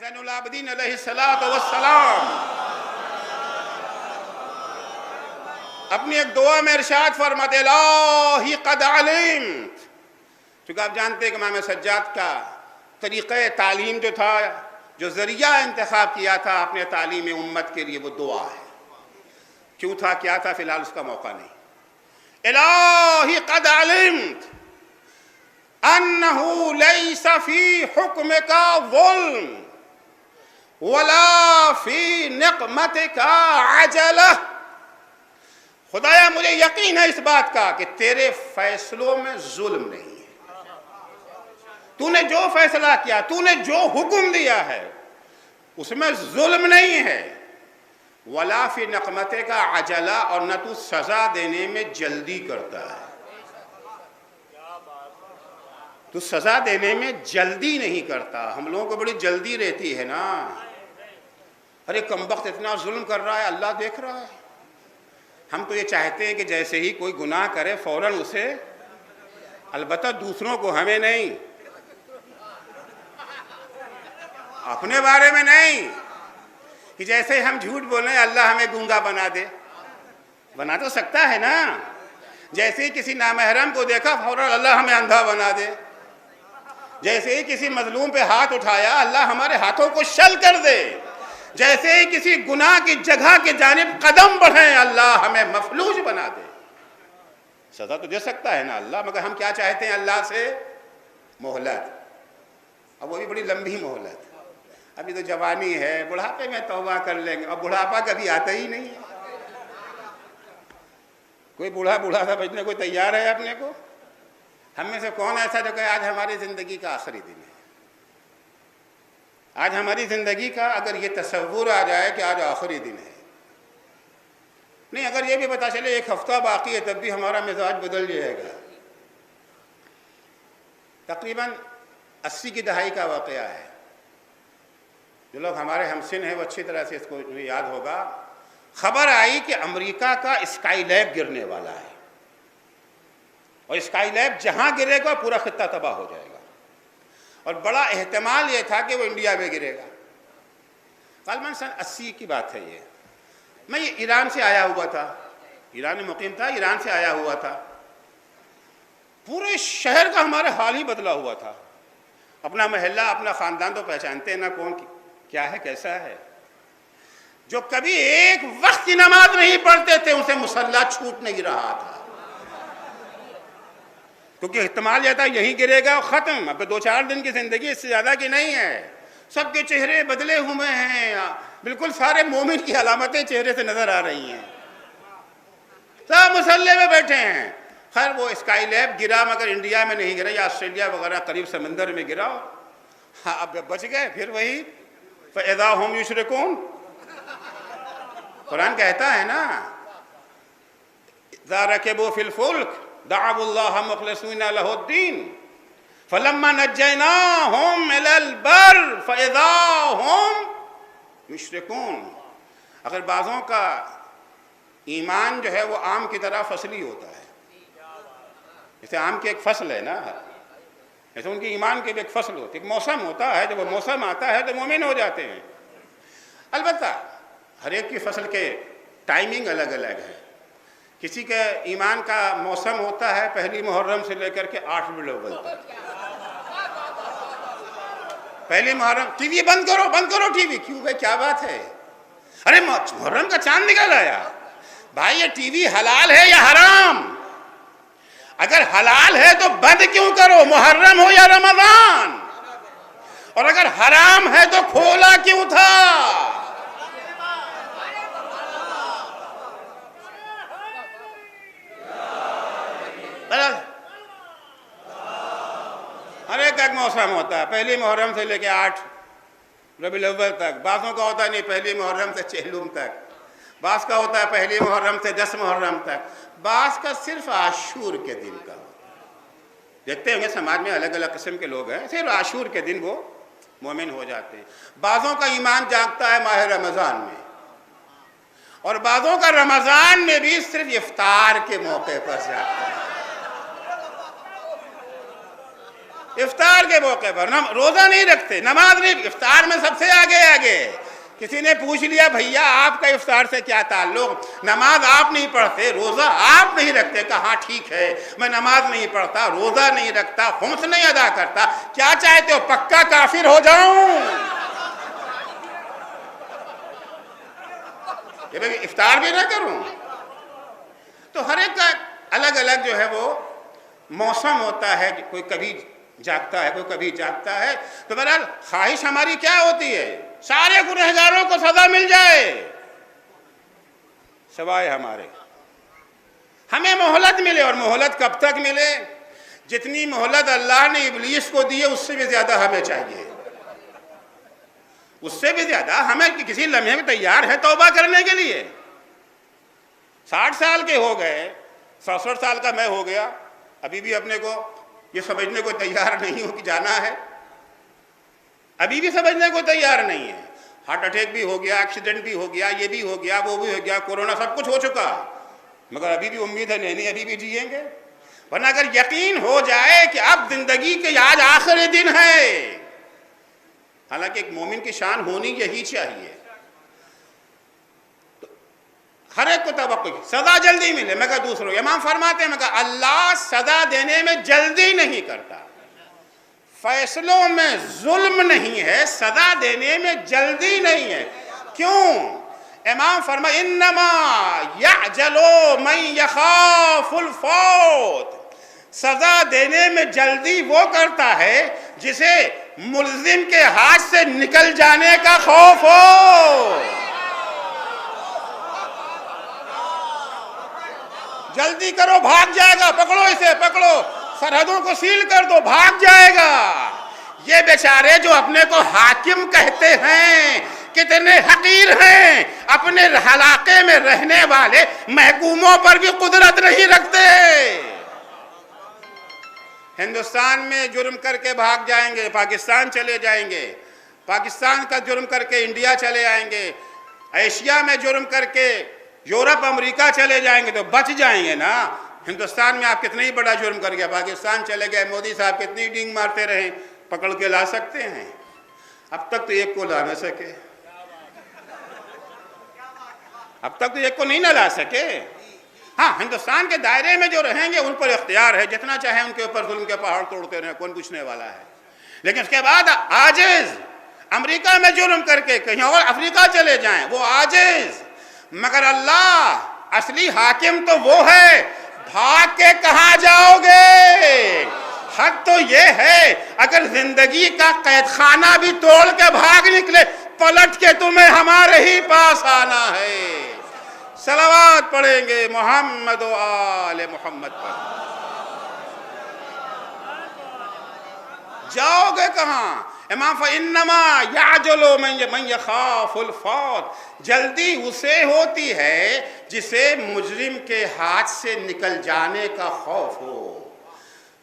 زین العابدین علیہ الصلوۃ والسلام اپنی ایک دعا میں ارشاد فرماتے الہی قد علمت. چونکہ آپ جانتے ہیں کہ امام سجاد کا طریقہ تعلیم جو تھا، جو ذریعہ انتخاب کیا تھا اپنے تعلیم امت کے لیے، وہ دعا ہے. کیوں تھا، کیا تھا، فی الحال اس کا موقع نہیں. الہی قد علمت انہ لیس فی حکمک ظلم ولا فی نقمتک عجلہ. خدایا مجھے یقین ہے اس بات کا کہ تیرے فیصلوں میں ظلم نہیں ہے. تو نے جو فیصلہ کیا، تو نے جو حکم دیا ہے، اس میں ظلم نہیں ہے. ولا فی نقمتک عجلہ، اور نہ تو سزا دینے میں جلدی کرتا ہے. تو سزا دینے میں جلدی نہیں کرتا. ہم لوگوں کو بڑی جلدی رہتی ہے نا. ارے کمبخت اتنا ظلم کر رہا ہے، اللہ دیکھ رہا ہے. ہم تو یہ چاہتے ہیں کہ جیسے ہی کوئی گناہ کرے فوراً اسے، البتہ دوسروں کو، ہمیں نہیں، اپنے بارے میں نہیں، کہ جیسے ہم جھوٹ بولیں اللہ ہمیں گونگا بنا دے. بنا تو سکتا ہے نا. جیسے ہی کسی نامحرم کو دیکھا فوراً اللہ ہمیں اندھا بنا دے. جیسے ہی کسی مظلوم پہ ہاتھ اٹھایا اللہ ہمارے ہاتھوں کو شل کر دے. جیسے ہی کسی گناہ کی جگہ کی جانب قدم بڑھیں اللہ ہمیں مفلوج بنا دے. سزا تو دے سکتا ہے نا اللہ، مگر ہم کیا چاہتے ہیں اللہ سے؟ مہلت. اب وہ بھی بڑی لمبی مہلت. ابھی تو جوانی ہے، بڑھاپے میں توبہ کر لیں گے. اب بڑھاپا کبھی آتا ہی نہیں ہے. کوئی بوڑھا تھا بچنے کو تیار ہے اپنے کو؟ ہم میں سے کون ایسا جو کہ آج ہماری زندگی کا آخری دن ہے؟ آج ہماری زندگی کا اگر یہ تصور آ جائے کہ آج آخری دن ہے، نہیں، اگر یہ بھی پتا چلے ایک ہفتہ باقی ہے، تب بھی ہمارا مزاج بدل جائے گا. تقریباً 80 کی دہائی کا واقعہ ہے. جو لوگ ہمارے ہمسن ہیں وہ اچھی طرح سے اس کو یاد ہوگا. خبر آئی کہ امریکہ کا اسکائی لیب گرنے والا ہے، اور اسکائی لیب جہاں گرے گا پورا خطہ تباہ ہو جائے گا. اور بڑا احتمال یہ تھا کہ وہ انڈیا میں گرے گا. غالباً سن 80 کی بات ہے یہ. میں یہ ایران سے آیا ہوا تھا، ایران میں مقیم تھا، ایران سے آیا ہوا تھا. پورے شہر کا ہمارا حال ہی بدلا ہوا تھا. اپنا محلہ، اپنا خاندان تو پہچانتے ہیں نا، کون کیا ہے، کیسا ہے. جو کبھی ایک وقت کی نماز نہیں پڑھتے تھے اسے مصلی چھوٹ نہیں رہا تھا، کیونکہ احتمال یہ تھا یہی گرے گا ختم. اب 2-4 دن کی زندگی، اس سے زیادہ کی نہیں ہے. سب کے چہرے بدلے ہوئے ہیں، بالکل سارے مومن کی علامتیں چہرے سے نظر آ رہی ہیں. سب مصلی میں بیٹھے ہیں. خیر وہ اسکائی لیب گرا، مگر انڈیا میں نہیں گرا، یا آسٹریلیا وغیرہ قریب سمندر میں گرا. ہاں اب بچ گئے. پھر وہی فَإِذَا هُمْ يُشْرِكُونَ. قرآن کہتا ہے نا اذا ركبوا في الفلك دعوا الله مخلصين له الدين فلما نجيناهم الى البر فاذا هم يشركون. اگر بعضوں کا ایمان جو ہے وہ آم کی طرح فصلی ہوتا ہے، جیسے آم کی ایک فصل ہے نا، ایسے ان کی ایمان کی بھی ایک فصل ہوتی ہے، ایک موسم ہوتا ہے. جب وہ موسم آتا ہے تو مومن ہو جاتے ہیں. البتہ ہر ایک کی فصل کے ٹائمنگ الگ الگ ہے. کسی کے ایمان کا موسم ہوتا ہے 1 محرم سے لے کر کے 8 ربیع الاول تک. 1 محرم. ٹی وی بند کرو ٹی وی. کیوں بھائی، کیا بات ہے؟ ارے محرم کا چاند نکل آیا. بھائی یہ ٹی وی حلال ہے یا حرام؟ اگر حلال ہے تو بند کیوں کرو، محرم ہو یا رمضان؟ اور اگر حرام ہے تو کھولا کیوں تھا؟ ہر ایک موسم ہوتا ہے. 1 محرم سے لے کے 8 ربیع الاول تک. بعضوں کا ہوتا ہے نہیں 1 محرم سے چہلم تک. بعض کا ہوتا ہے 1 محرم سے 10 محرم تک. بعض کا صرف عاشور کے دن کا ہوتا ہے. دیکھتے ہوں گے سماج میں الگ الگ قسم کے لوگ ہیں، صرف عاشور کے دن وہ مومن ہو جاتے ہیں. بعضوں کا ایمان جاگتا ہے ماہ رمضان میں، اور بعضوں کا رمضان میں بھی صرف افطار کے موقع پر جاگتا ہے. افطار کے موقع پر روزہ نہیں رکھتے، نماز نہیں، افطار میں سب سے آگے آگے۔ کسی نے پوچھ لیا بھیا آپ کا افطار سے کیا تعلق، نماز آپ نہیں پڑھتے، روزہ آپ نہیں رکھتے، کہا ہاں ٹھیک ہے، میں نماز نہیں پڑھتا، روزہ نہیں رکھتا، خمس نہیں ادا کرتا، کیا چاہتے ہو پکا کافر ہو جاؤں؟ کہ بھئی افطار بھی نہ کروں؟ تو ہر ایک کا الگ الگ جو ہے وہ موسم ہوتا ہے، کوئی کبھی جاگتا ہے، کوئی کبھی جاگتا ہے۔ تو بہرحال خواہش ہماری کیا ہوتی ہے؟ سارے گنہگاروں کو سزا مل جائے سوائے ہمارے، ہمیں مہلت ملے۔ اور مہلت کب تک ملے؟ جتنی مہلت اللہ نے ابلیس کو دی ہے اس سے بھی زیادہ ہمیں چاہیے، اس سے بھی زیادہ ہمیں کسی لمحے میں تیار ہے توبہ کرنے کے لیے۔ 60 سال کے ہو گئے، 67 سال کا میں ہو گیا، ابھی بھی اپنے کو یہ سمجھنے کو تیار نہیں ہو کہ جانا ہے، ابھی بھی سمجھنے کو تیار نہیں ہے۔ ہارٹ اٹیک بھی ہو گیا، ایکسیڈنٹ بھی ہو گیا، یہ بھی ہو گیا، وہ بھی ہو گیا، کورونا، سب کچھ ہو چکا، مگر ابھی بھی امید ہے نہیں ابھی بھی جئیں گے۔ ورنہ اگر یقین ہو جائے کہ اب زندگی کے آج آخری دن ہے، حالانکہ ایک مومن کی شان ہونی یہی چاہیے، ہر ایک کو توقع سزا جلدی ملے، مگر دوسروں، امام فرماتے ہیں مگر اللہ سزا دینے میں جلدی نہیں کرتا، فیصلوں میں ظلم نہیں ہے، سزا دینے میں جلدی نہیں ہے۔ کیوں؟ امام فرماتے انما یعجل من یخاف الفوت، سزا دینے میں جلدی وہ کرتا ہے جسے ملزم کے ہاتھ سے نکل جانے کا خوف ہو۔ جلدی کرو، بھاگ جائے گا، پکڑو اسے، پکڑو، سرحدوں کو سیل کر دو، بھاگ جائے گا۔ یہ بیچارے جو اپنے کو حاکم کہتے ہیں کتنے حقیر ہیں، اپنے علاقے میں رہنے والے محکوموں پر بھی قدرت نہیں رکھتے۔ ہندوستان میں جرم کر کے بھاگ جائیں گے، پاکستان چلے جائیں گے، پاکستان کا جرم کر کے انڈیا چلے آئیں گے، ایشیا میں جرم کر کے یورپ امریکہ چلے جائیں گے تو بچ جائیں گے نا۔ ہندوستان میں آپ کتنا ہی بڑا جرم کر گیا، پاکستان چلے گئے، مودی صاحب کتنی ڈینگ مارتے رہے، پکڑ کے لا سکتے ہیں؟ اب تک تو ایک کو لا نہ سکے، اب تک تو ایک کو نہیں نہ لا سکے۔ ہاں ہندوستان کے دائرے میں جو رہیں گے ان پر اختیار ہے، جتنا چاہیں ان کے اوپر ظلم کے پہاڑ توڑتے رہیں، کون پوچھنے والا ہے۔ لیکن اس کے بعد عاجز، امریکہ میں جرم کر کے کہیں اور افریقہ چلے جائیں، وہ عاجز، مگر اللہ اصلی حاکم تو وہ ہے، بھاگ کے کہاں جاؤ گے؟ حق تو یہ ہے اگر زندگی کا قید خانہ بھی توڑ کے بھاگ نکلے، پلٹ کے تمہیں ہمارے ہی پاس آنا ہے۔ صلوات پڑھیں گے محمد و آل محمد پر۔ جاؤ گے کہاں؟ امام فَإِنَّمَا يَعْجَلُ مَنْ يَخَافُ الْفَوْتَ، جلدی اسے ہوتی ہے جسے مجرم کے ہاتھ سے نکل جانے کا خوف ہو۔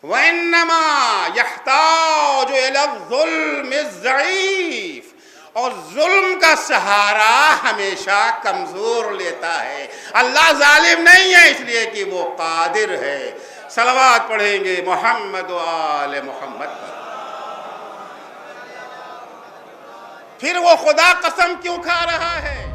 وَإِنَّمَا يَحْتَاجُ إِلَى الظُّلْمِ الضَّعِيفِ، اور ظلم کا سہارا ہمیشہ کمزور لیتا ہے۔ اللہ ظالم نہیں ہے اس لیے کہ وہ قادر ہے۔ صلوات پڑھیں گے محمد و آل محمد پر۔ پھر وہ خدا قسم کیوں کھا رہا ہے؟